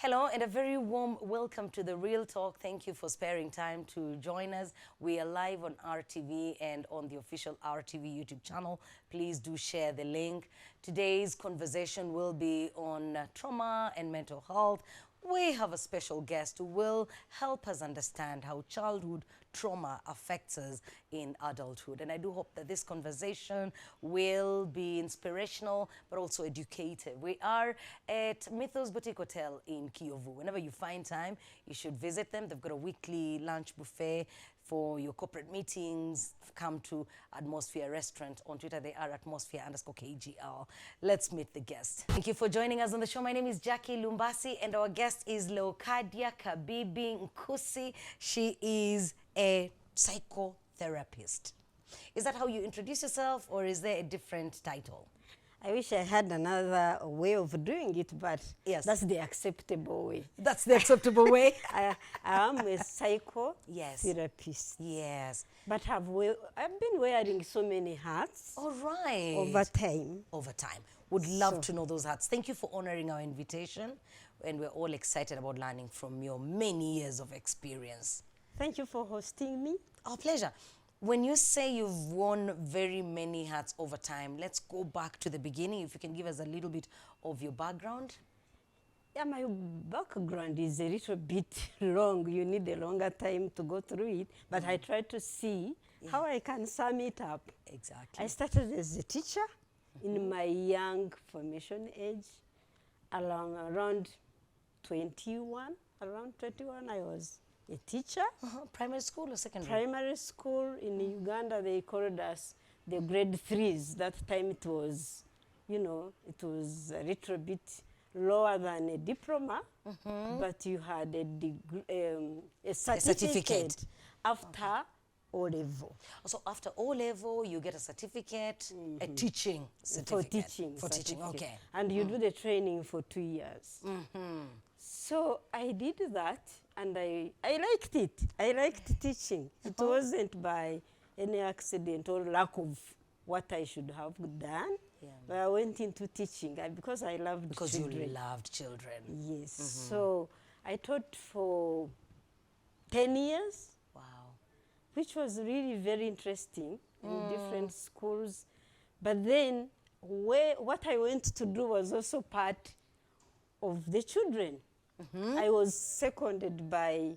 Hello and a very warm welcome to The Real Talk. Thank you for sparing time to join us. We are live on RTV and on the official RTV YouTube channel. Please do share the link. Today's conversation will be on trauma and mental health. We have a special guest who will help us understand how childhood trauma affects us in adulthood. And I do hope that this conversation will be inspirational, but also educative. We are at Mythos Boutique Hotel in Kiyovu. Whenever you find time, you should visit them. They've got a weekly lunch buffet for your corporate meetings. Come to Atmosphere Restaurant. On Twitter, they are atmosphere_KGL. Let's meet the guest. Thank you for joining us on the show. My name is Jackie Lumbasi, and our guest is Leocadia Kabibi Nkusi. She is a psychotherapist. Is that how you introduce yourself, or is there a different title? I wish I had another way of doing it, but yes, that's the acceptable way. That's the acceptable way? I am a psychotherapist. Yes. But I've been wearing so many hats. All right. Over time. Over time. Would love to know those hats. Thank you for honoring our invitation, and we're all excited about learning from your many years of experience. Thank you for hosting me. Our pleasure. When you say you've worn very many hats over time, let's go back to the beginning. If you can give us a little bit of your background. Yeah, my background is a little bit long. You need a longer time to go through it. But I try to see how I can sum it up. Exactly. I started as a teacher in my young formation age. Around 21 I was a teacher. Primary school or secondary? Primary school in Uganda, they called us the grade 3s. That time it was, you know, it was a little bit lower than a diploma, but you had a certificate after O-level. So after O-level, you get a certificate, a teaching certificate. For teaching, okay. And you do the training for 2 years. So I did that, and I liked it. I liked teaching. It wasn't by any accident or lack of what I should have done. Yeah. But I went into teaching because I loved children. Because you loved children. Yes. So I taught for 10 years. Wow. Which was really very interesting in different schools. But then what I went to do was also part of the children. I was seconded by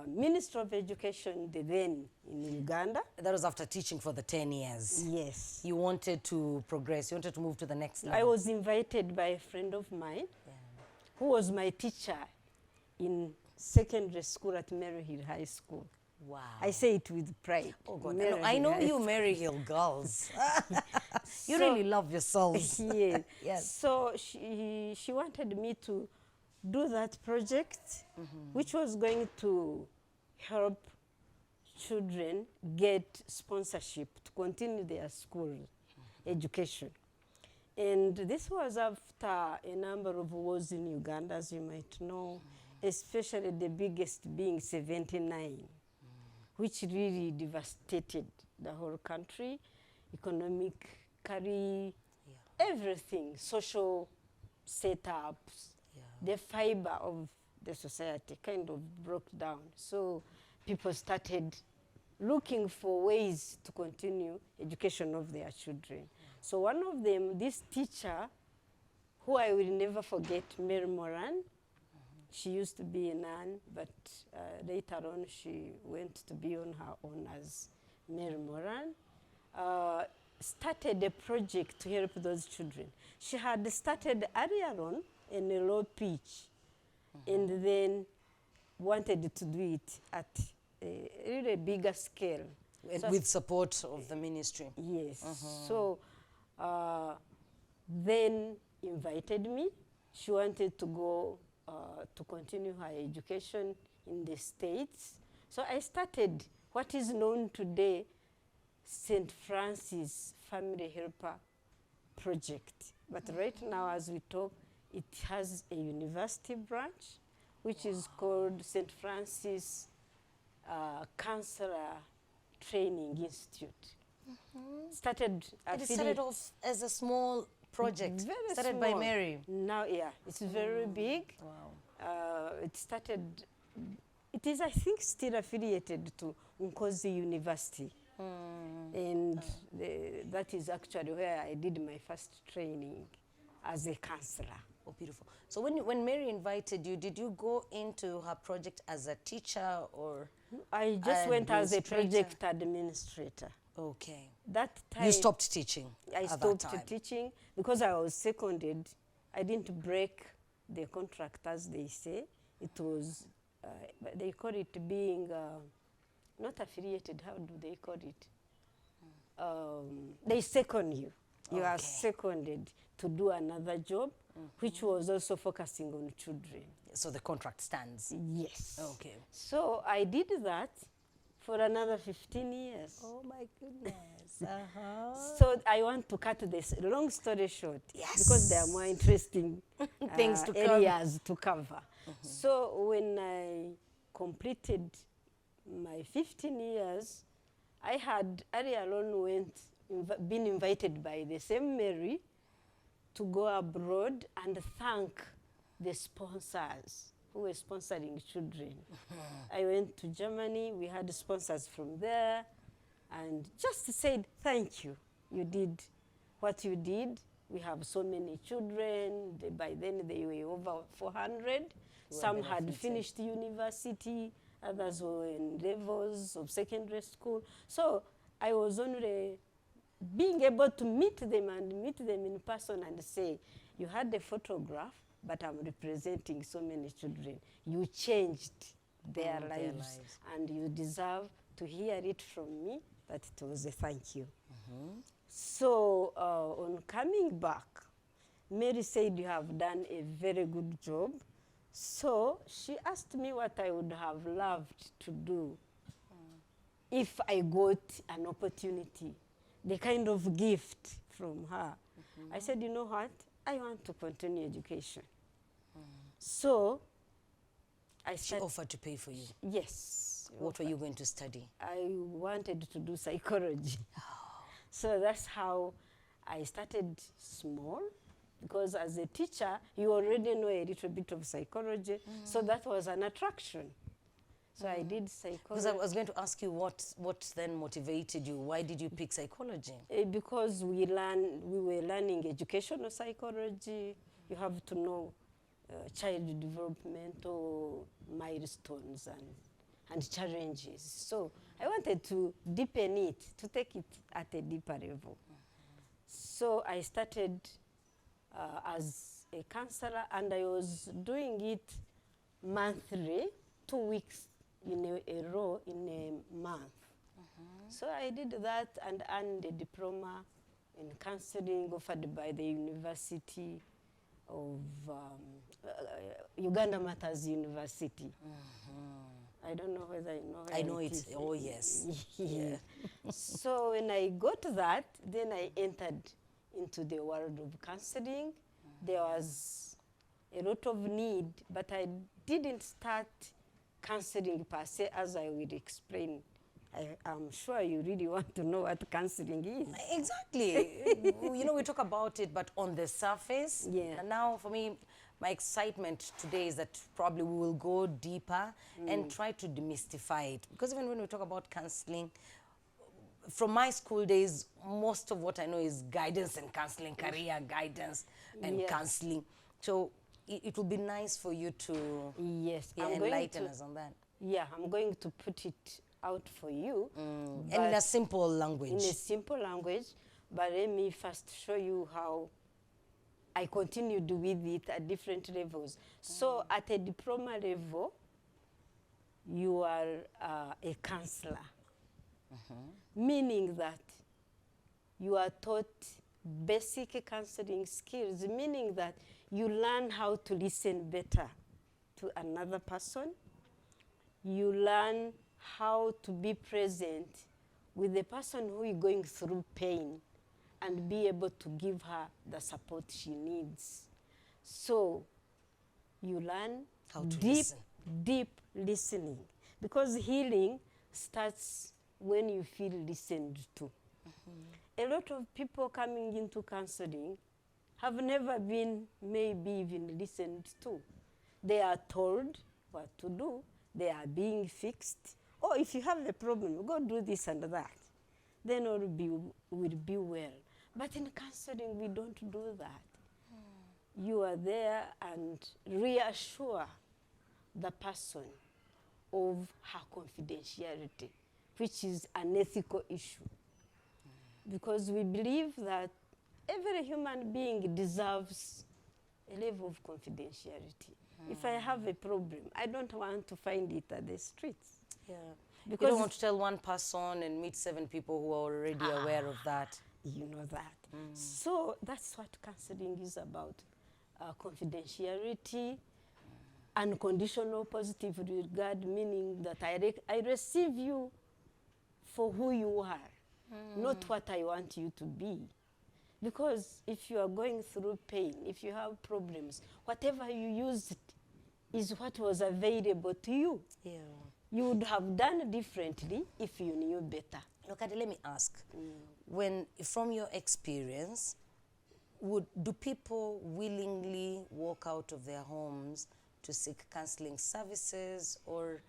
Minister of Education then in Uganda. That was after teaching for the 10 years. Yes. You wanted to progress. You wanted to move to the next level. I was invited by a friend of mine who was my teacher in secondary school at Maryhill High School. Wow. I say it with pride. Oh God, I know you Maryhill girls. You really love yourselves. Yes. Yes. So she wanted me to do that project, which was going to help children get sponsorship to continue their school education. And this was after a number of wars in Uganda, as you might know, especially the biggest being 79, which really devastated the whole country, economically, everything, social setups. The fiber of the society kind of broke down. So people started looking for ways to continue education of their children. So one of them, this teacher, who I will never forget, Mary Moran, she used to be a nun, but later on she went to be on her own as Mary Moran, started a project to help those children. She had started earlier on in a low pitch, and then wanted to do it at a really bigger scale. So with support of the ministry. Yes. So then invited me. She wanted to go to continue her education in the States. So I started what is known today St. Francis Family Helper Project. But right now, as we talk, it has a university branch, which is called St. Francis Counselor Training Institute. Started it started off as a small project, very started small. by Mary. Now, yeah, it's very big. Wow. It started, it is, I think, still affiliated to Nkozi University. And that is actually where I did my first training as a counselor. Oh, beautiful. So when Mary invited you, did you go into her project as a teacher or I just went as a project administrator. Okay. That time you stopped teaching. I stopped teaching because I was seconded. I didn't break the contract, as they say. It was, they call it being not affiliated. How do they call it? They second you. You are seconded to do another job, which was also focusing on children. So the contract stands? Yes. Okay. So I did that for another 15 years. Oh my goodness. So I want to cut this long story short, because there are more interesting things to areas to cover. So when I completed my 15 years, I had earlier on been invited by the same Mary to go abroad and thank the sponsors who were sponsoring children. I went to Germany, we had sponsors from there, and just said, thank you. You did what you did. We have so many children. By then they were over 400. Some had finished university, others were in levels of secondary school. So I was only being able to meet them and meet them in person and say, you had a photograph, but I'm representing so many children. You changed their lives, and you deserve to hear it from me that it was a thank you. So on coming back, Mary said, you have done a very good job. So she asked me what I would have loved to do if I got an opportunity, the kind of gift from her. I said, you know what? I want to continue education. So she offered to pay for you? Yes. What were you going to study? I wanted to do psychology. So that's how I started small, because as a teacher, you already know a little bit of psychology, so that was an attraction. So I did psychology. Because I was going to ask you what then motivated you. Why did you pick psychology? Because we were learning educational psychology. You have to know child developmental milestones and challenges. So I wanted to deepen it, to take it at a deeper level. So I started as a counselor, and I was doing it monthly, 2 weeks in a row in a month. So I did that and earned a diploma in counseling offered by the University of Uganda Matters University. I don't know whether you know. I know it. Oh, yes. Yeah. So when I got that, then I entered into the world of counseling. There was a lot of need, but I didn't start counseling per se, as I will explain. I'm sure you really want to know what counseling is. Exactly. You know, we talk about it, but on the surface. Yeah. And now, for me, my excitement today is that probably we will go deeper and try to demystify it. Because even when we talk about counseling, from my school days, most of what I know is guidance and counseling, career guidance and counseling. So it will be nice for you to enlighten us on that. Yeah, I'm going to put it out for you. And in a simple language. In a simple language. But let me first show you how I continued with it at different levels. So at a diploma level, you are a counselor. Meaning that you are taught basic counseling skills, meaning that you learn how to listen better to another person. You learn how to be present with the person who is going through pain and be able to give her the support she needs. So you learn how to listen. Deep listening, because healing starts when you feel listened to. A lot of people coming into counseling have never been maybe even listened to. They are told what to do. They are being fixed. Oh, if you have a problem, go do this and that. Then all will be well. But in counseling, we don't do that. You are there and reassure the person of her confidentiality, which is an ethical issue. Because we believe that every human being deserves a level of confidentiality. If I have a problem, I don't want to find it at the streets. Yeah. Because you don't want to tell one person and meet 7 people who are already aware of that. You know that. So that's what counseling is about. Confidentiality, unconditional positive regard, meaning that I receive you for who you are, not what I want you to be. Because if you are going through pain, if you have problems, whatever you used is what was available to you. Yeah. You would have done differently if you knew better. Leocadia, let me ask, from your experience, do people willingly walk out of their homes to seek counseling services, or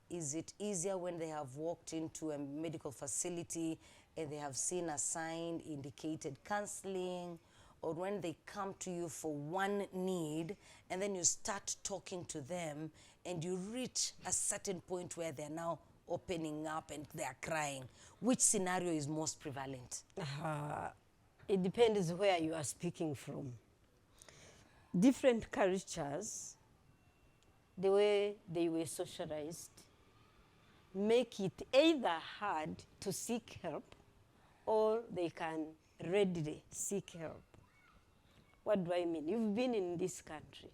is it easier when they have walked into a medical facility and they have seen a sign indicated counseling, or when they come to you for one need and then you start talking to them and you reach a certain point where they're now opening up and they're crying? Which scenario is most prevalent? It depends where you are speaking from. Different cultures, the way they were socialized, make it either hard to seek help or they can readily seek help. What do I mean? You've been in this country.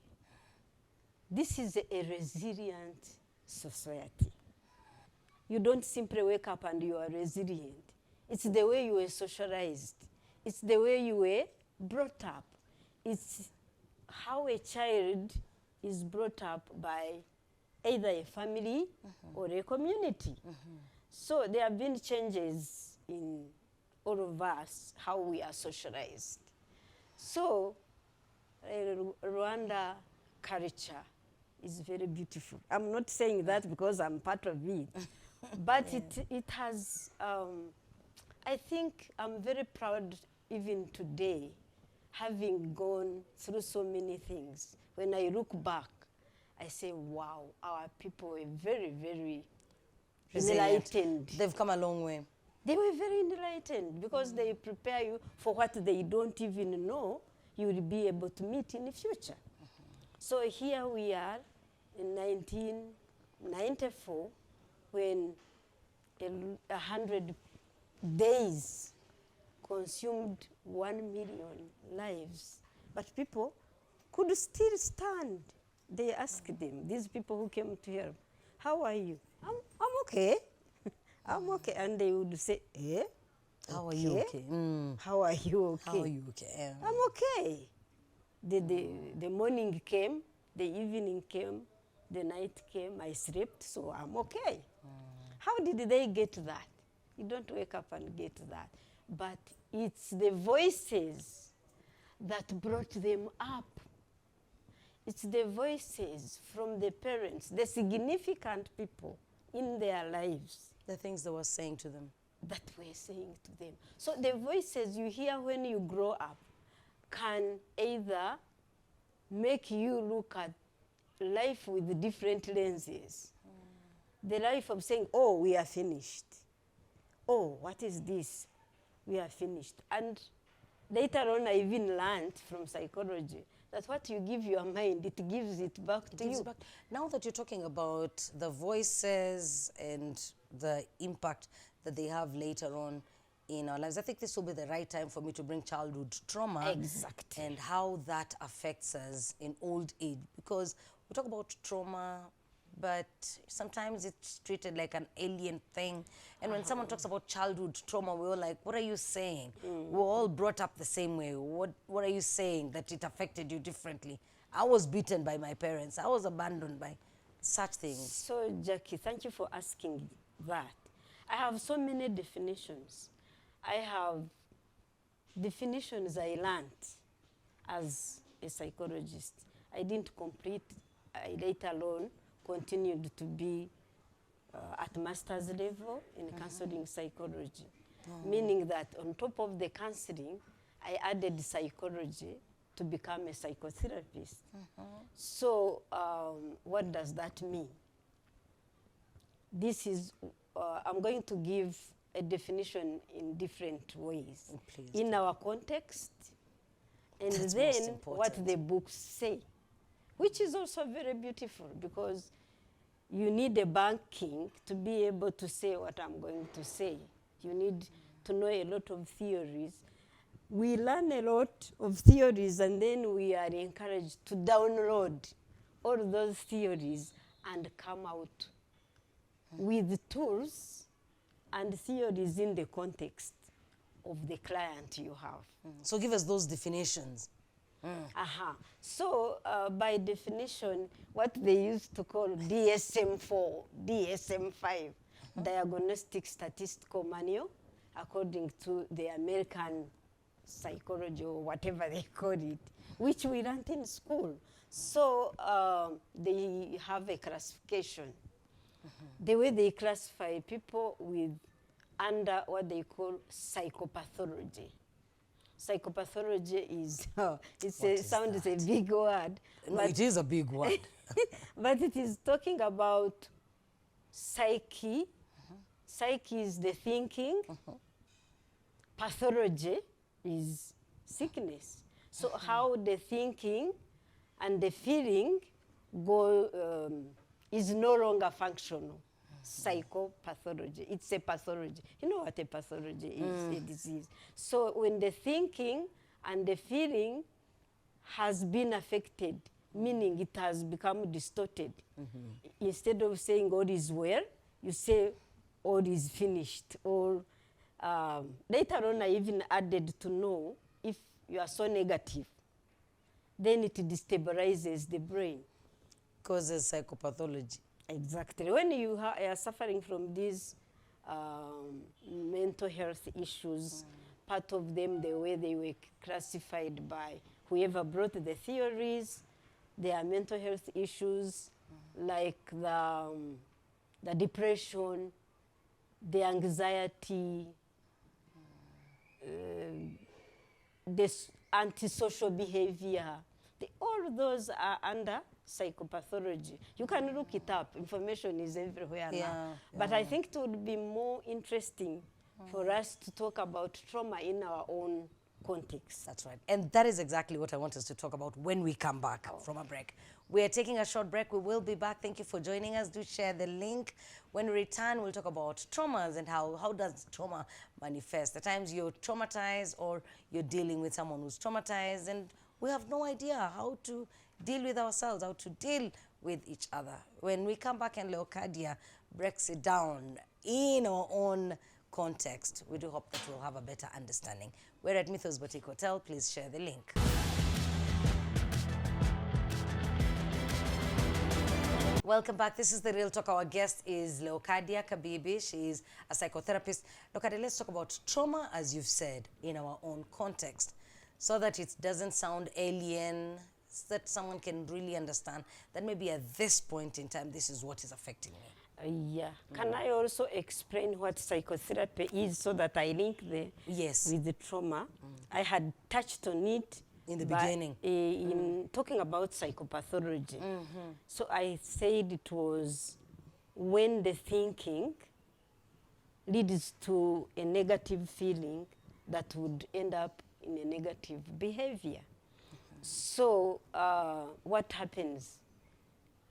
This is a resilient society. You don't simply wake up and you are resilient. It's the way you were socialized. It's the way you were brought up. It's how a child is brought up by either a family or a community. So there have been changes in all of us, how we are socialized. So Rwanda culture is very beautiful. I'm not saying that because I'm part of it, but it has, I think I'm very proud even today, having gone through so many things. When I look back, I say, wow, our people were very, very enlightened. They've come a long way. They were very enlightened because they prepare you for what they don't even know you will be able to meet in the future. So here we are in 1994 when 100 days consumed 1 million lives. But people could still stand. They asked them, these people who came to help, how are you? I'm okay. I'm okay. And they would say, eh? How are you okay? How are you okay? How are you okay? I'm okay. The morning came, the evening came, the night came, I slept, so I'm okay. How did they get that? You don't wake up and get that. But it's the voices that brought them up. It's the voices from the parents, the significant people in their lives. The things they were saying to them. That we're saying to them. So the voices you hear when you grow up can either make you look at life with different lenses. The life of saying, oh, we are finished. Oh, what is this? We are finished. And later on, I even learned from psychology that what you give your mind, it gives it back to you. Now that you're talking about the voices and the impact that they have later on in our lives, I think this will be the right time for me to bring childhood trauma. Exactly. And how that affects us in old age. Because we talk about trauma, but sometimes it's treated like an alien thing. And when someone talks about childhood trauma, we're all like, what are you saying? We're all brought up the same way. What are you saying that it affected you differently? I was beaten by my parents. I was abandoned by such things. So, Jackie, thank you for asking that. I have so many definitions. I have definitions I learned as a psychologist. I didn't complete I later on continued to be at master's level in counseling psychology, meaning that on top of the counseling, I added psychology to become a psychotherapist. So what does that mean? This is, I'm going to give a definition in different ways. Please in our context, and That's then most important. what the books say, which is also very beautiful, because you need a banking to be able to say what I'm going to say. You need to know a lot of theories. We learn a lot of theories, and then we are encouraged to download all those theories and come out with tools and theories in the context of the client you have. So give us those definitions. So by definition, what they used to call DSM-4, DSM-5, Diagnostic Statistical Manual, according to the American psychology or whatever they call it, which we learned in school. So they have a classification. The way they classify people with under what they call psychopathology. Psychopathology is, sounds a big word. No, it is a big word. But it is talking about psyche. Psyche is the thinking. Pathology is sickness. So how the thinking and the feeling go is no longer functional. Psychopathology. It's a pathology. You know what a pathology is? A disease. So when the thinking and the feeling has been affected, meaning it has become distorted, instead of saying all is well, you say all is finished. Or later on, I even added to know if you are so negative, then it destabilizes the brain. Causes psychopathology. Exactly. When you are suffering from these mental health issues, part of them, the way they were classified by whoever brought the theories, there are mental health issues like the depression, the anxiety, this antisocial behavior. All those are under psychopathology. You can look it up. Information is everywhere now. But I think it would be more interesting for us to talk about trauma in our own context. That's right. And that is exactly what I want us to talk about when we come back from a break. We are taking a short break. We will be back. Thank you for joining us. Do share the link. When we return, we'll talk about traumas and how does trauma manifest. At times you're traumatized or you're dealing with someone who's traumatized, and we have no idea how to deal with ourselves, how to deal with each other. When we come back and Leocadia breaks it down in our own context, we do hope that we'll have a better understanding. We're at Mythos Boutique Hotel. Please share the link. Welcome back. This is The Real Talk. Our guest is Leocadia Kabibi. She is a psychotherapist. Leocadia, let's talk about trauma, as you've said, in our own context, so that it doesn't sound alien, so that someone can really understand that maybe at this point in time, this is what is affecting me. Can I also explain what psychotherapy is so that I link with the trauma? I had touched on it in the beginning. In talking about psychopathology. So I said it was when the thinking leads to a negative feeling that would end up in a negative behavior. So what happens?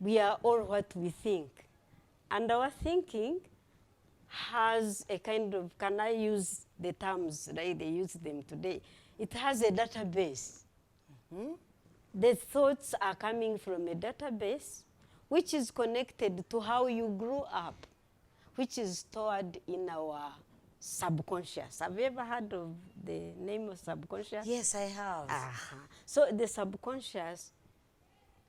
We are all what we think. And our thinking has a kind of, can I use the terms like they use them today? It has a database. The thoughts are coming from a database which is connected to how you grew up, which is stored in our subconscious. Have you ever heard of the name of subconscious? Yes, I have. So the subconscious,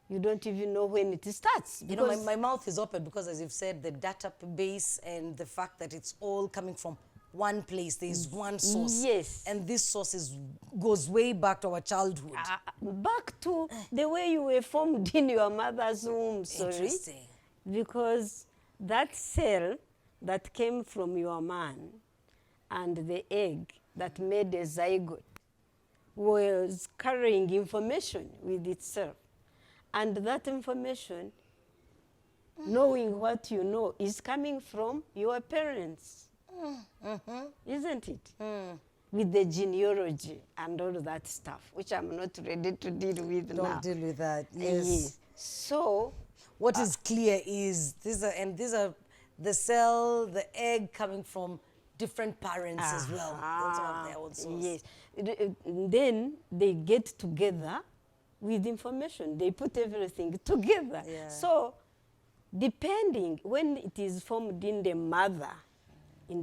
you don't even know when it starts. You know, my mouth is open because, as you've said, the database and the fact that it's all coming from one place, there's one source. Yes. And this source goes way back to our childhood. Back to the way you were formed in your mother's womb, sorry. Interesting. Because that cell that came from your man and the egg that made a zygote was carrying information with itself. And that information, knowing what you know, is coming from your parents. Isn't it? With the genealogy and all that stuff, which I'm not ready to deal with now. Don't deal with that. Yes. So what is clear is these are the cell, the egg coming from different parents as well. They also have their own source. Yes. Then they get together with information. They put everything together. Yeah. So depending when it is formed in the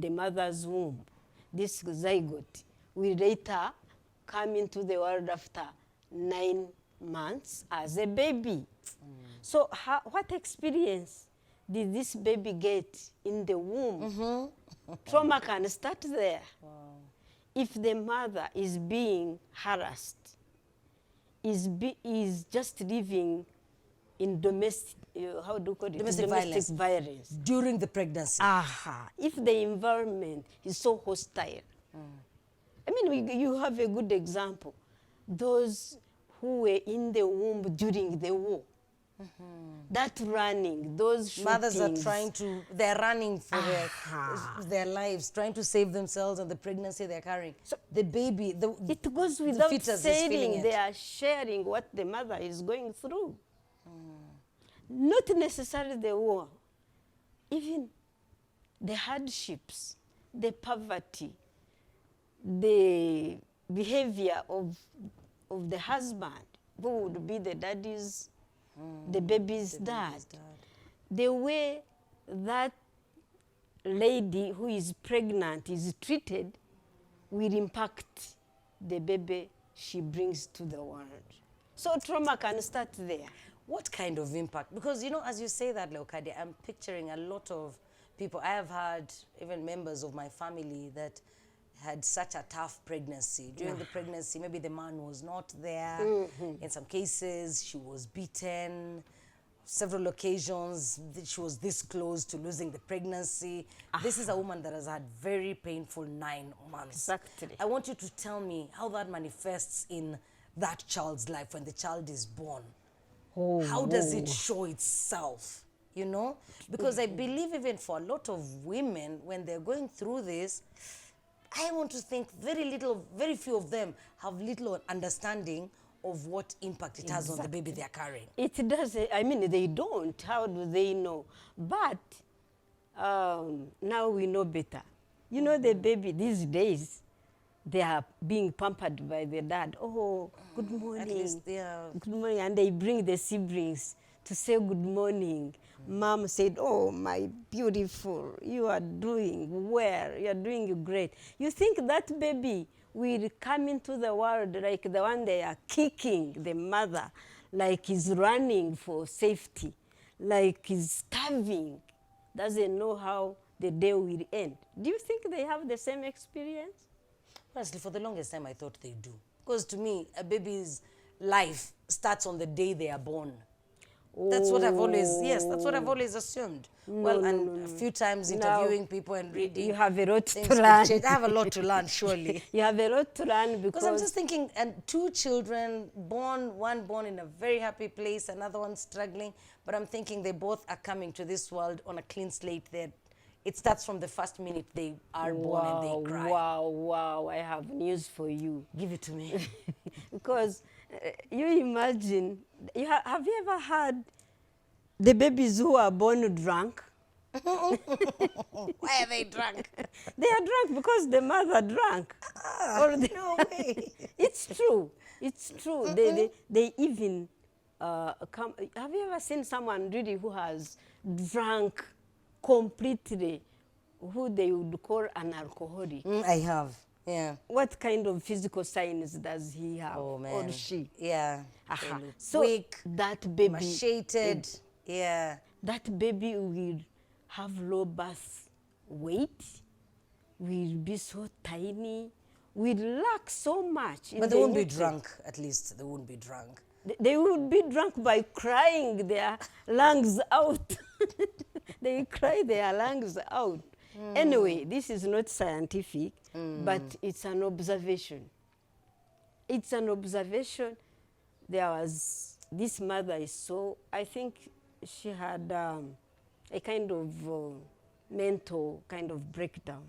mother's womb, this zygote will later come into the world after 9 months as a baby. So what experience did this baby get in the womb? Trauma can start there. Wow. If the mother is being harassed, is just living in domestic, how do you call it? Domestic violence. During the pregnancy. If the environment is so hostile. I mean, you have a good example. Those who were in the womb during the war. That running, those shootings. Mothers are they're running for their lives, trying to save themselves and the pregnancy they're carrying. So the baby, it goes without saying they are sharing what the mother is going through. Not necessarily the war, even the hardships, the poverty, the behavior of the husband, who would be the daddy's, the baby's dad. The way that lady who is pregnant is treated will impact the baby she brings to the world. So trauma can start there. What kind of impact? Because, you know, as you say that, Leocadia, I'm picturing a lot of people. I have had even members of my family that had such a tough pregnancy. During the pregnancy, maybe the man was not there. In some cases, she was beaten. Several occasions, she was this close to losing the pregnancy. This is a woman that has had very painful 9 months. Exactly. I want you to tell me how that manifests in that child's life when the child is born. How does it show itself, you know? Because I believe even for a lot of women, when they're going through this, I want to think very few of them have little understanding of what impact it has on the baby they're carrying. It does. I mean, they don't. How do they know? But now we know better. You know, the baby these days, they are being pampered by the dad. Oh, good morning. At least, good morning. And they bring the siblings to say good morning. Mom said, oh, my beautiful, you are doing well. You are doing great. You think that baby will come into the world like the one they are kicking the mother, like he's running for safety, like he's starving, doesn't know how the day will end. Do you think they have the same experience? Honestly, for the longest time, I thought they do. Because to me, a baby's life starts on the day they are born. That's what I've always assumed. A few times interviewing people and reading. You have a lot to learn. I have a lot to learn, surely. You have a lot to learn because I'm just thinking, and 2 children born, one born in a very happy place, another one struggling. But I'm thinking they both are coming to this world on a clean slate. It starts from the first minute they are born and they cry. Wow, I have news for you. Give it to me. Because you imagine, have you ever had the babies who are born drunk? Why are they drunk? They are drunk because the mother drank. No way. It's true. It's true. They even come. Have you ever seen someone really who has drunk completely, who they would call an alcoholic? I have. Yeah. What kind of physical signs does he have? Oh, man. Or she? Yeah. So weak, that baby, emaciated. Yeah. That baby will have low birth weight. will be so tiny, will lack so much. But they won't be drunk, at least. They won't be drunk. They would be drunk by crying their lungs out. They cry their lungs out. Anyway, this is not scientific, but it's an observation. It's an observation. There was, this mother is so, I think she had a kind of mental kind of breakdown.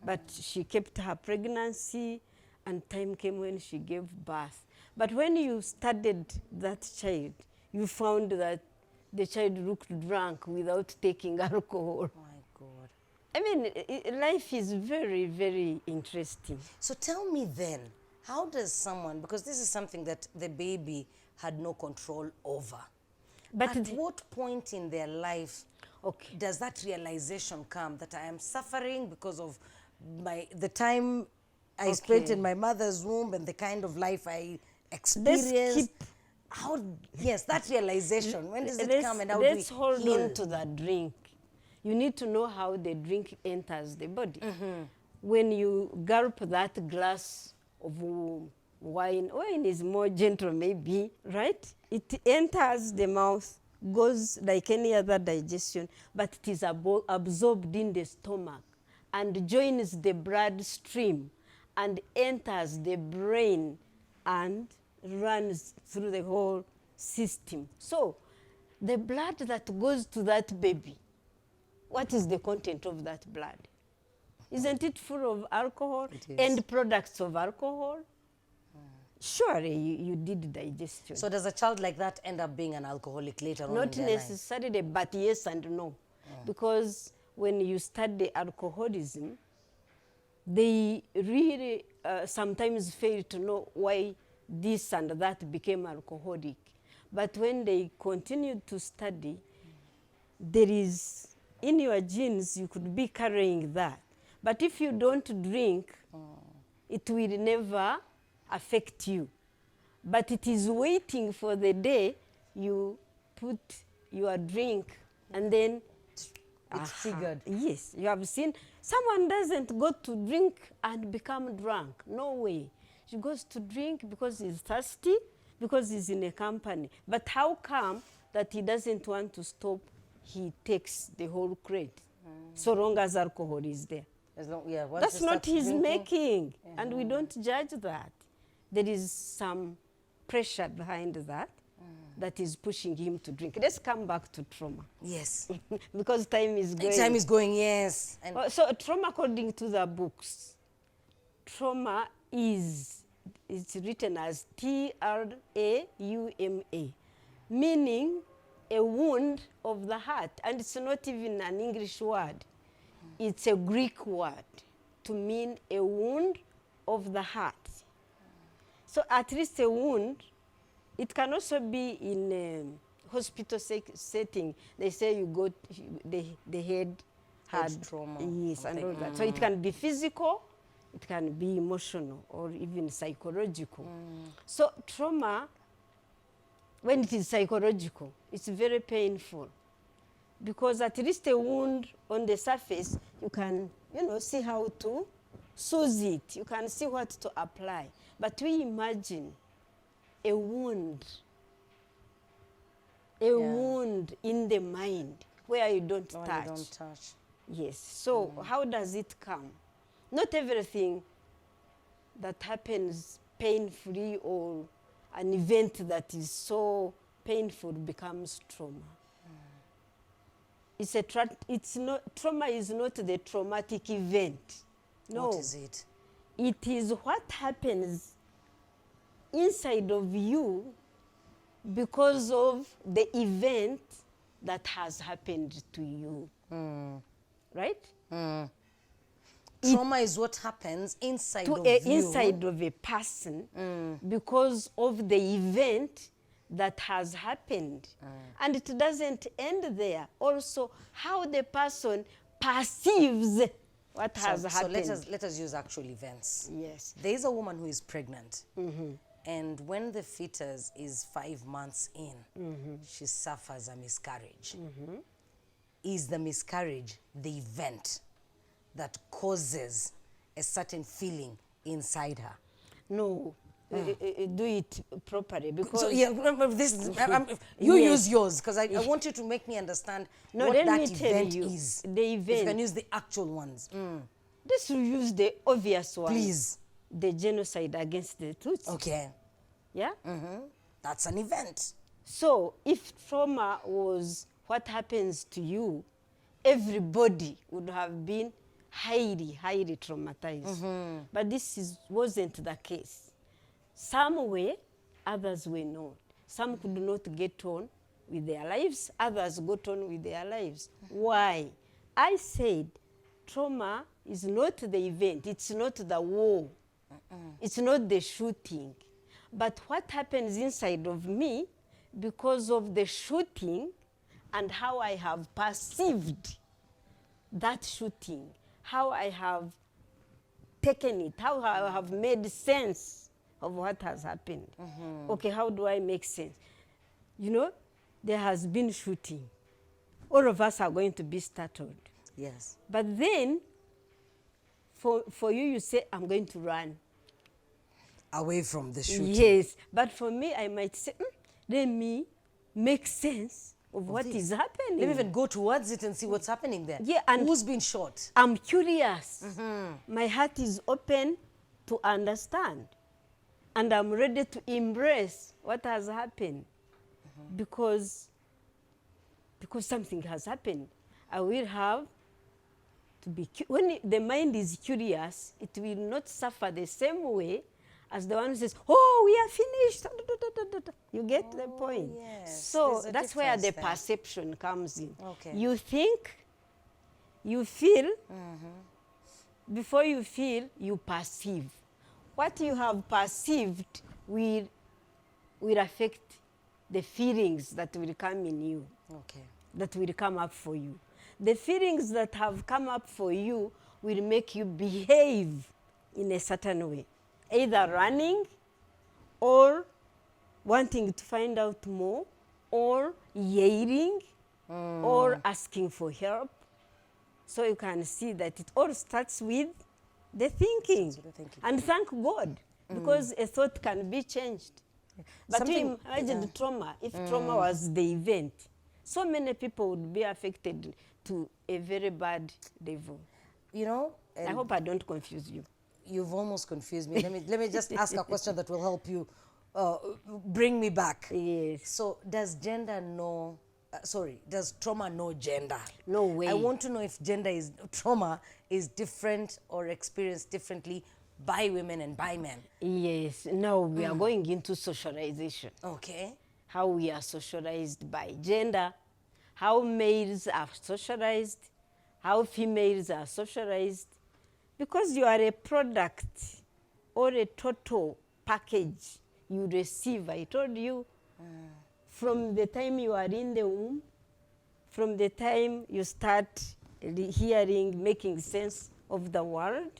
But she kept her pregnancy, and time came when she gave birth. But when you studied that child, you found that the child looked drunk without taking alcohol. My God. I mean, life is very, very interesting. So tell me then, how does someone, because this is something that the baby had no control over, But at what point in their life okay. does that realization come that I am suffering because of the time I spent in my mother's womb and the kind of life I experienced? Yes, that realization, when does it come and how do we Let's hold heal? on to that drink. You need to know how the drink enters the body. When you gulp that glass of wine is more gentle maybe, right? It enters the mouth, goes like any other digestion, but it is absorbed in the stomach and joins the bloodstream and enters the brain and runs through the whole system. So the blood that goes to that baby, what is the content of that blood? Isn't it full of alcohol and products of alcohol? Surely you did digestion. So does a child like that end up being an alcoholic later on in Not their life? necessarily, but yes and no. Because when you study alcoholism, they really sometimes fail to know why this and that became alcoholic. But when they continue to study, there is, in your genes, you could be carrying that. But if you don't drink, it will never affect you. But it is waiting for the day you put your drink and then It's triggered. Yes, you have seen someone doesn't go to drink and become drunk. No way. She goes to drink because he's thirsty, because he's in a company. But how come that he doesn't want to stop? He takes the whole crate, so long as alcohol is there. As long, yeah, once That's you not start his drinking, making, and we don't judge that. There is some pressure behind that that is pushing him to drink. Let's come back to trauma. Yes. Because time is going. Time is going, yes. And So trauma, according to the books, trauma is, it's written as Trauma, meaning a wound of the heart. And it's not even an English word. It's a Greek word to mean a wound of the heart. So at least a wound, it can also be in a hospital setting. They say you go, the head had trauma. Yes, and all that. So it can be physical, it can be emotional, or even psychological. So trauma, when it is psychological, it's very painful. Because at least a wound on the surface, you can, see how to soothe it. You can see what to apply. But we imagine a wound in the mind where you don't touch. You don't touch. Yes. So how does it come? Not everything that happens painfully or an event that is so painful becomes trauma. Trauma is not the traumatic event. No. What is it? It is what happens inside of you because of the event that has happened to you. Right? Trauma is what happens inside of you. Inside of a person because of the event that has happened. And it doesn't end there. Also, how the person perceives what has happened. So let us use actual events. Yes. There is a woman who is pregnant. And when the fetus is 5 months in, she suffers a miscarriage. Is the miscarriage the event that causes a certain feeling inside her? No, do it properly, because So yeah, remember this. You Yes. use yours, because I want you to make me understand No, what let that me tell event you, is. the If you can event. use the actual ones, Let's use the obvious one. please. The genocide against the Tutsi. Okay, Yeah? that's an event. So if trauma was what happens to you, everybody would have been highly, highly traumatized. But wasn't the case. Some were, others were not. Some could not get on with their lives, others got on with their lives. Why? I said trauma is not the event, it's not the war, it's not the shooting. But what happens inside of me because of the shooting and how I have perceived that shooting, how I have taken it, how I have made sense of what has happened. Okay, how do I make sense? You know, there has been shooting. All of us are going to be startled. Yes. But then, for you, you say, I'm going to run. Away from the shooting. Yes, but for me, I might say, let me make sense of what is happening. Let me even go towards it and see what's happening there. Yeah, and who's been shot? I'm curious. My heart is open to understand. And I'm ready to embrace what has happened. Because something has happened. I will have to be, when the mind is curious, it will not suffer the same way as the one who says, oh, we are finished. You get the point? Yes. So There's a that's where the difference there. perception comes in. Okay. You think, you feel, before you feel, you perceive. What you have perceived will affect the feelings that will come in you, Okay. that will come up for you. The feelings that have come up for you will make you behave in a certain way, either running or wanting to find out more, or yelling, or asking for help. So you can see that it all starts with the thinking. Starts with the thinking. And thank God, because a thought can be changed. But Something- you imagine trauma, if trauma was the event, so many people would be affected to a very bad level. You know, I hope I don't confuse you. you've almost confused me. Let me just ask a question that will help you bring me back. Yes. So does gender know, does trauma know gender? No way. I want to know if trauma is different or experienced differently by women and by men. Yes. Now we are going into socialization. Okay. How we are socialized by gender, how males are socialized, how females are socialized. Because you are a product or a total package you receive. I told you, from the time you are in the womb, from the time you start hearing, making sense of the world,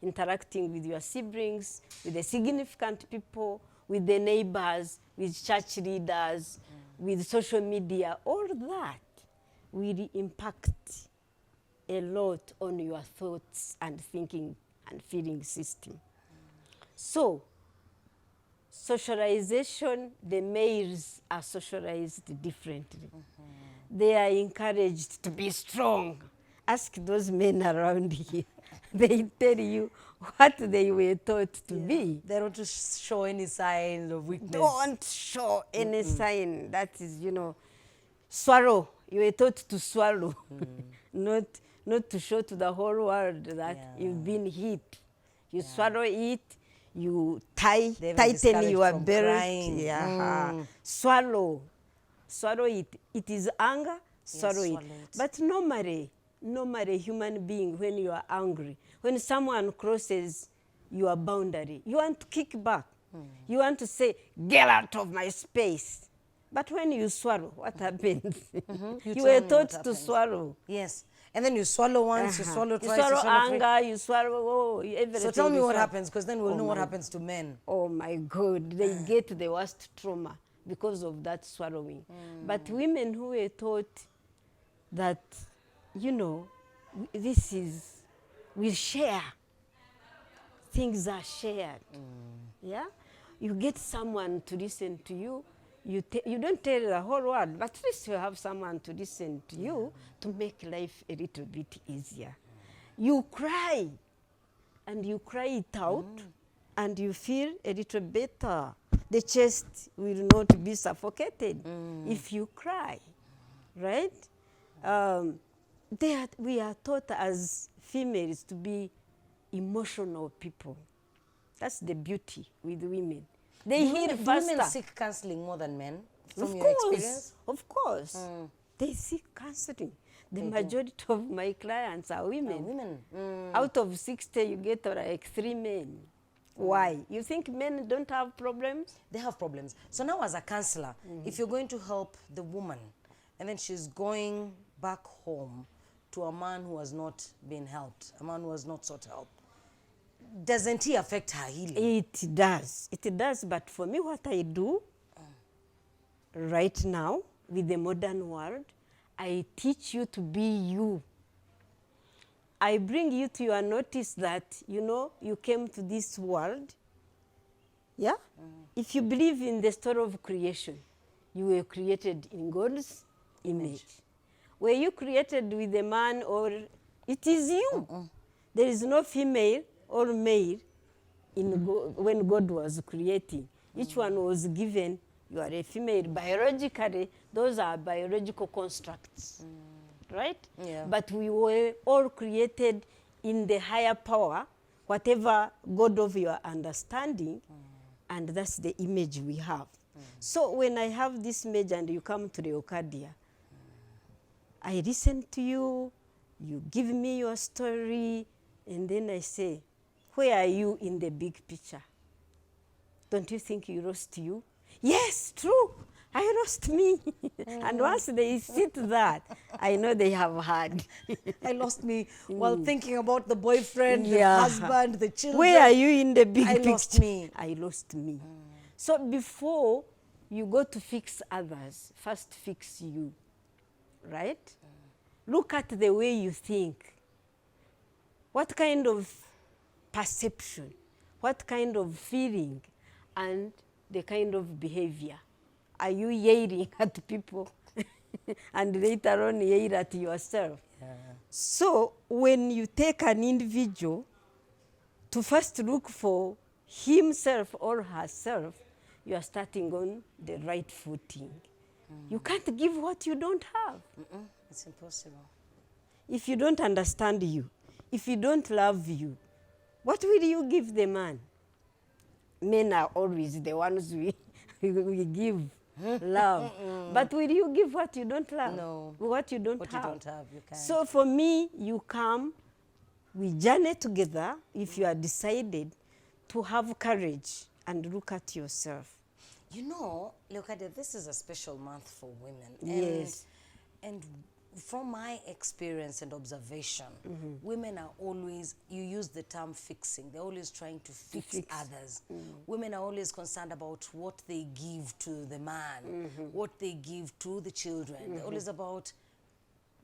interacting with your siblings, with the significant people, with the neighbors, with church leaders, with social media, all that will impact a lot on your thoughts and thinking and feeling system. So, socialization, the males are socialized differently. They are encouraged to be strong. Ask those men around here. They tell you what they were taught to be. They don't show any signs of weakness. Don't show any sign. That is, swallow. You were taught to swallow, not to show to the whole world that you've been hit. You swallow it, you tighten discouraged your from belt. crying. Swallow it. It is anger, swallow it. swallow it. But normally human being, when you are angry, when someone crosses your boundary, you want to kick back. You want to say, get out of my space. But when you swallow, what happens? You tell were me what taught to happens. swallow. Yes. And then you swallow once, you swallow twice, You swallow three. anger, you swallow everything. So tell me you what swallow. happens, because then we'll know what my- happens to men. Oh my God, they get the worst trauma because of that swallowing. But women who were taught that, this is we share. Things are shared. Yeah? You get someone to listen to you. You don't tell the whole world, but at least you have someone to listen to you to make life a little bit easier. You cry, and you cry it out, and you feel a little better. The chest will not be suffocated if you cry, right? We are taught as females to be emotional people. That's the beauty with women. They heal faster. Women seek counseling more than men, from Of your course, experience? of course. They seek counseling. The majority of my clients are women. Women. Out of 60, you get like 3 men. Why? You think men don't have problems? They have problems. So now as a counselor, if you're going to help the woman, and then she's going back home to a man who has not been helped, a man who has not sought help, doesn't he affect her healing? It does. It does. But for me, what I do right now with the modern world, I teach you to be you. I bring you to your notice that, you know, you came to this world. Yeah? If you believe in the story of creation, you were created in God's image. Were you created with a man, or it is you? There is no female or male when God was creating. Each one was given, you are a female. Biologically, those are biological constructs, right? Yeah. But we were all created in the higher power, whatever God of your understanding, and that's the image we have. So when I have this image and you come to Leocadia, I listen to you, you give me your story, and then I say, where are you in the big picture? Don't you think you lost you? Yes, true. I lost me. And once they sit that, I know they have had. I lost me while thinking about the boyfriend, the husband, the children. Where are you in the big I picture? lost me. I lost me. So before you go to fix others, first fix you, right? Look at the way you think. What kind of perception, what kind of feeling, and the kind of behavior. Are you yelling at people and later on yell at yourself? So when you take an individual to first look for himself or herself, you are starting on the right footing. You can't give what you don't have. It's impossible. If you don't understand you, if you don't love you, what will you give the man? Men are always the ones we give love. But will you give what you don't love? No. What you don't What have. you don't have, you can't. So for me, you come, we journey together if you are decided to have courage and look at yourself. You know, Leocadia, this is a special month for women. Yes. And from my experience and observation, women are always, you use the term fixing, they're always trying to fix others. Women are always concerned about what they give to the man, what they give to the children. They're always about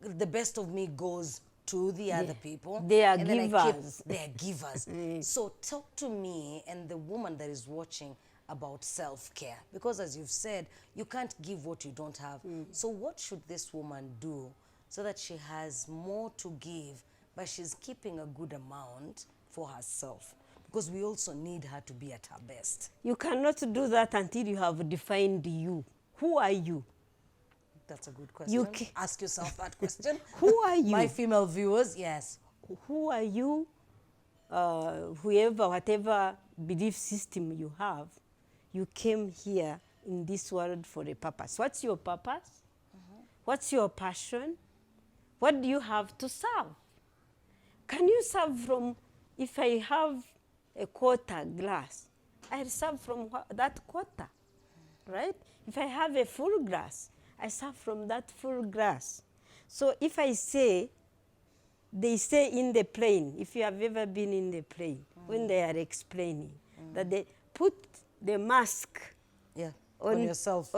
the best of me goes to the other people. They are and then givers. They are givers. So talk to me and the woman that is watching about self-care, because as you've said, you can't give what you don't have. So what should this woman do so that she has more to give, but she's keeping a good amount for herself? Because we also need her to be at her best. You cannot do that until you have defined you. Who are you? That's a good question. Ask yourself that question. Who are you? My female viewers, yes. Who are you? Whoever, whatever belief system you have, you came here in this world for a purpose. What's your purpose? What's your passion? What do you have to serve? Can you serve from, if I have a quarter glass, I'll serve from that quarter, right? If I have a full glass, I serve from that full glass. So if I say, they say in the plane, if you have ever been in the plane, when they are explaining, that they put the mask on yourself,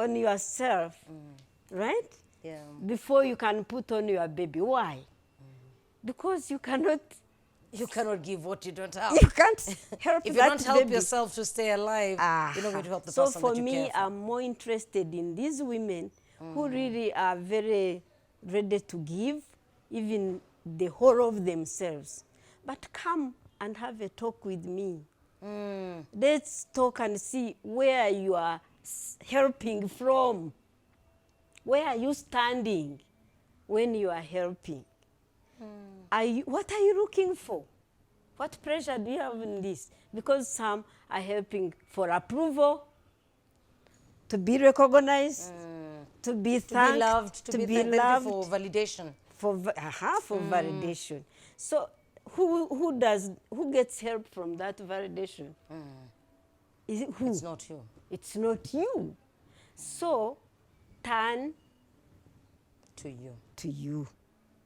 right? Yeah. Before you can put on your baby. Why? Because you cannot You cannot give what you don't have. You can't help If you that don't help baby. yourself to stay alive, you're not going to help the So person for that you me, care for. I'm more interested in these women who really are very ready to give, even the whole of themselves. But come and have a talk with me. Let's talk and see where you are helping from. Where are you standing when you are helping? What are you looking for? What pressure do you have in this? Because some are helping for approval, to be recognized, to be thanked, to be loved, to be loved, for validation. For validation. So who gets help from that validation? Is it who? It's not you. It's not you. So turn to you,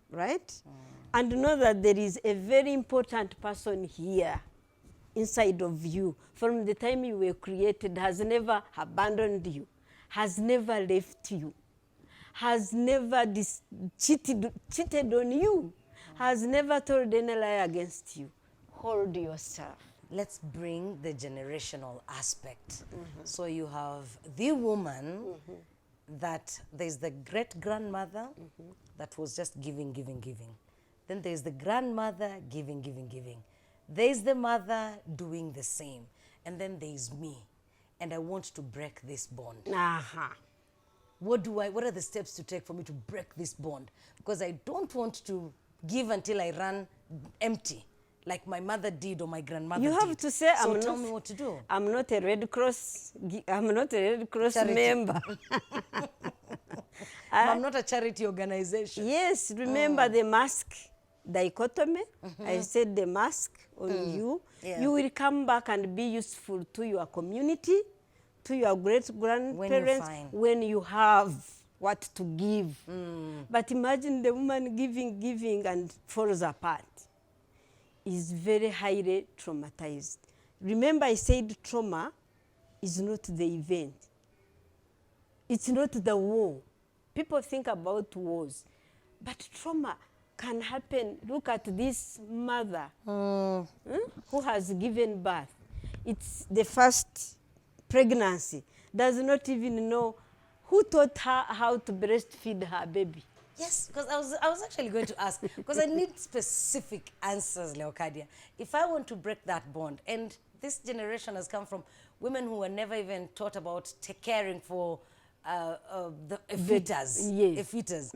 right? And know that there is a very important person here inside of you. From the time you were created, has never abandoned you, has never left you, has never cheated on you, has never told any lie against you. Hold yourself. Let's bring the generational aspect. So you have the woman that there's the great-grandmother that was just giving. Then there's the grandmother giving. There's the mother doing the same. And then there's me. And I want to break this bond. What are the steps to take for me to break this bond? Because I don't want to give until I run empty, like my mother did or my grandmother did. You have to say, so tell me what to do. I'm not a Red Cross member. I'm not a charity organization. Yes, remember the mask dichotomy. I said the mask on you. Yeah. You will come back and be useful to your community, to your great-grandparents when you have what to give. But imagine the woman giving and falls apart. Is very highly traumatized. Remember I said trauma is not the event. It's not the war. People think about wars. But trauma can happen. Look at this mother who has given birth. It's the first pregnancy. Does not even know who taught her how to breastfeed her baby. Yes, because I was actually going to ask, because I need specific answers, Leocadia. If I want to break that bond, and this generation has come from women who were never even taught about caring for the fetus. Yes. A fetus.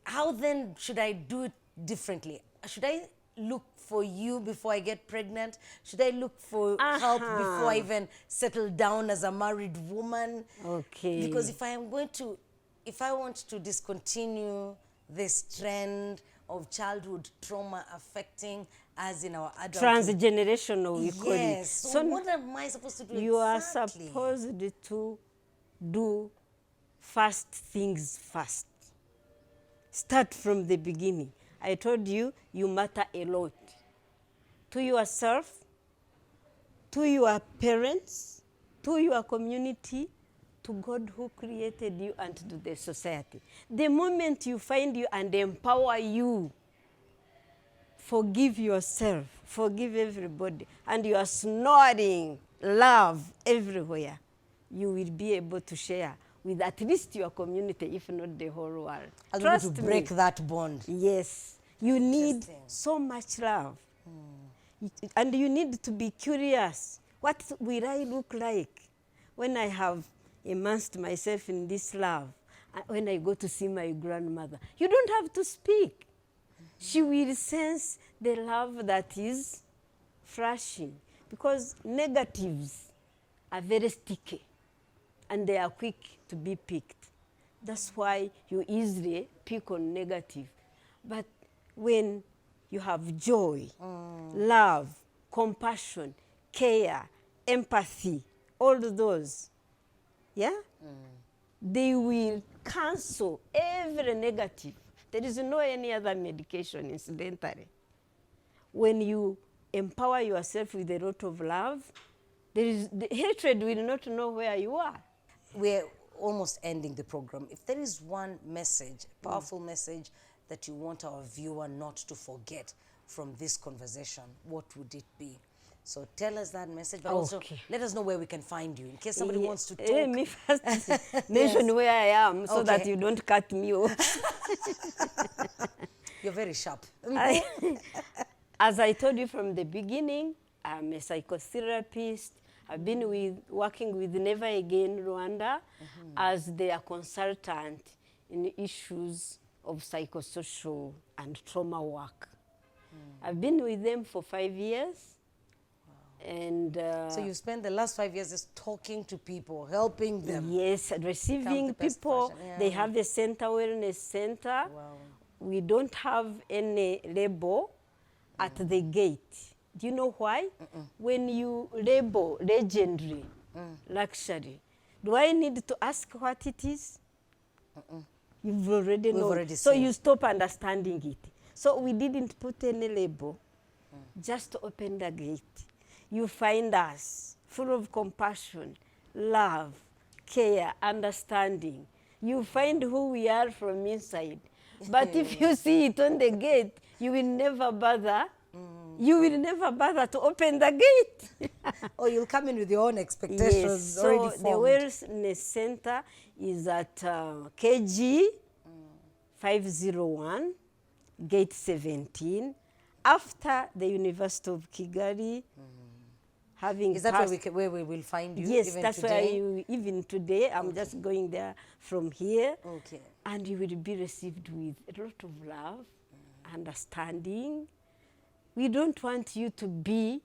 How then should I do it differently? Should I look for you before I get pregnant? Should I look for help before I even settle down as a married woman? Okay. Because if I want to discontinue this trend of childhood trauma affecting us in our adulthood. Transgenerational, we call it. Yes. So what am I supposed to do You exactly? are supposed to do first things first. Start from the beginning. I told you, you matter a lot. To yourself, to your parents, to your community, to God who created you, and to the society. The moment you find you and empower you, forgive yourself, forgive everybody, and you are snoring love everywhere, you will be able to share with at least your community, if not the whole world. I'll be able to break that bond. Yes. You need so much love. And you need to be curious. What will I look like when I have immersed myself in this love? When I go to see my grandmother, you don't have to speak. She will sense the love that is flashing. Because negatives are very sticky and they are quick to be picked. That's why you easily pick on negative. But when you have joy, love, compassion, care, empathy, all those, they will cancel every negative. There is no any other medication, incidentally. When you empower yourself with a lot of love, the hatred will not know where you are. We're almost ending the program. If there is one message, powerful message, that you want our viewer not to forget from this conversation, what would it be? So tell us that message, but also Okay. let us know where we can find you in case somebody wants to talk. Let me first mention where I am so that Okay. you don't cut me off. You're very sharp. As I told you from the beginning, I'm a psychotherapist. I've been working with Never Again Rwanda as their consultant in issues of psychosocial and trauma work. I've been with them for 5 years. And So you spent the last 5 years just talking to people, helping them. yes, receiving the best people. version, yeah. They have a center, wellness center. Wow. We don't have any label at the gate. Do you know why? When you label legendary, luxury, do I need to ask what it is? You've already We've known. already So seen. you stop understanding it. So we didn't put any label, just open the gate. You find us full of compassion, love, care, understanding. You find who we are from inside. But if you see it on the gate, you will never bother. You will never bother to open the gate. Or you'll come in with your own expectations Yes, already so formed. the wellness center is at KG 501, gate 17, after the University of Kigali. Having Is that passed, where we will find you? yes, even that's today? where you, even today, I'm just going there from here. Okay. And you will be received with a lot of love, understanding. We don't want you to be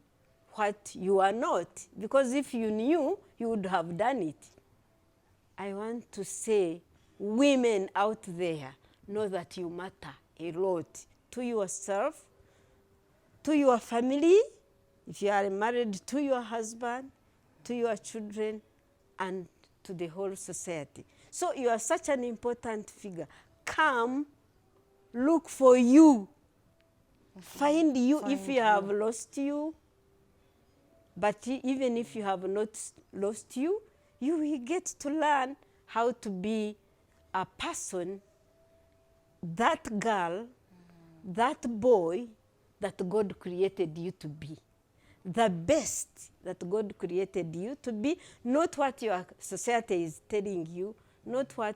what you are not, because if you knew, you would have done it. I want to say, women out there, know that you matter a lot to yourself, to your family, if you are married, to your husband, to your children, and to the whole society. So you are such an important figure. Come, look for you. Find you if you have lost you. But even if you have not lost you, you will get to learn how to be a person, that girl, that boy that God created you to be. The best that God created you to be, not what your society is telling you, not what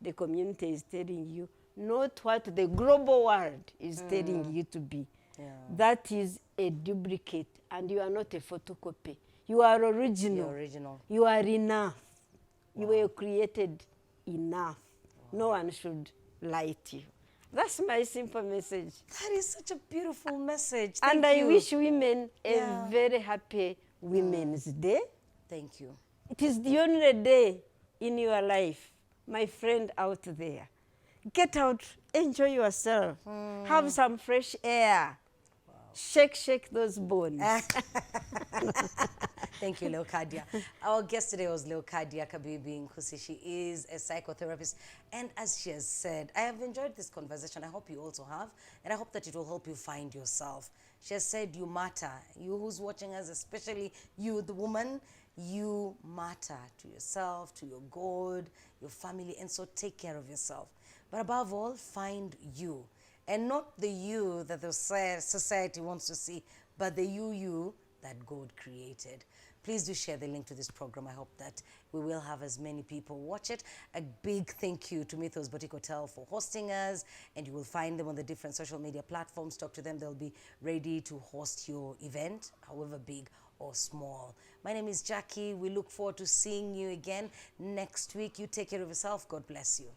the community is telling you, not what the global world is telling you to be. Yeah. That is a duplicate, and you are not a photocopy. You are original. You're original. You are enough. You were created enough. No one should lie to you. That's my simple message. That is such a beautiful message. Thank And you. I wish women Yeah. a very happy Women's Day. Thank you. It is the only day in your life, my friend out there. Get out, enjoy yourself, have some fresh air. Shake those bones. Thank you, Leocadia. Our guest today was Leocadia Kabibi Nkusi. She is a psychotherapist. And as she has said, I have enjoyed this conversation. I hope you also have. And I hope that it will help you find yourself. She has said you matter. You who's watching us, especially you, the woman, you matter to yourself, to your God, your family. And so take care of yourself. But above all, find you. And not the you that the society wants to see, but the you that God created. Please do share the link to this program. I hope that we will have as many people watch it. A big thank you to Mythos Boutique Hotel for hosting us, and you will find them on the different social media platforms. Talk to them. They'll be ready to host your event, however big or small. My name is Jackie. We look forward to seeing you again next week. You take care of yourself. God bless you.